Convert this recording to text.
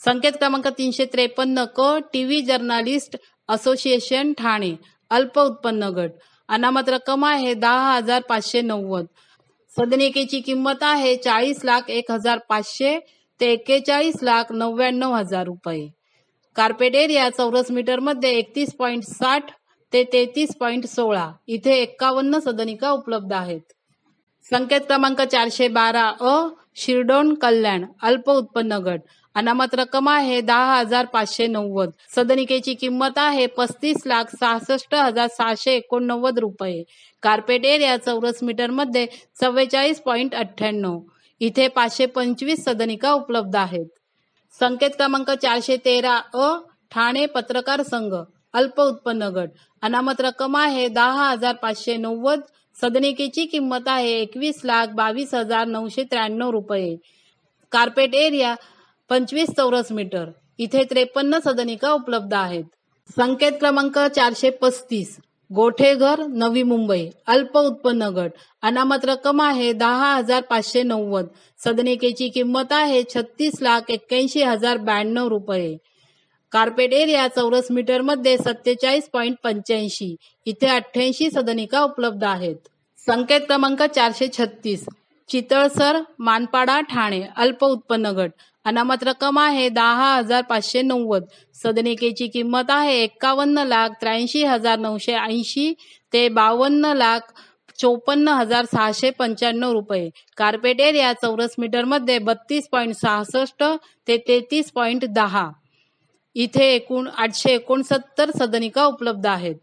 संकेत क्रमांक 353 क TV journalist association Thane अल्प उत्पन्न गट। अनामत रक्कम आहे 10,590। सदनिकेची किंमत आहे 40,01,500 ते 41,99,000 रुपये। कार्पेट एरिया चौरस मीटर मध्ये 31.60 ते 33.16 इथे 51 सदनिका उपलब्ध आहेत। संकेत क्रमांक 412 अ शिरडोन कल्याण अल्प उत्पन्न गट। अनामत रक्कम आहे 10,590। सदनिकेची किंमत आहे 35,66,789 रुपये। कार्पेट एरिया चौरस मीटर मध्ये 44.98 इथे 525 सदनिका उपलब्ध आहेत। संकेत क्रमांक 413 अ ठाणे पत्रकार संघ अल्प उत्पन्न गट। अनामत रक्कम आहे 10,590। सदनिकेची किंमत आहे 21,22,993 रुपये। कार्पेट एरिया 25 चौरस मीटर इथे 53 सदनिका उपलब्ध आहेत। संकेत क्रमांक 435 गोठेघर नवी मुंबई अल्प उत्पन्न गट। अनामत रक्कम आहे 10,590। सदनिकेची किंमत आहे 36,81,092 रुपये। कार्पेट एरिया चौरस मीटर मध्ये 47.85 इथे 88 सदनिका उपलब्ध आहेत। संकेत क्रमांक 436 चितळसर मानपाडा ठाणे अल्प उत्पन्न गट। अनामत रक्कम आहे 10,590। सदनिकेची किंमत आहे 51,83,980 ते 52,54,695 रुपये। कार्पेट एरिया चौरस मीटर मध्ये 32.66 ते 33.10 इथे एकूण 869 सदनिका उपलब्ध आहेत।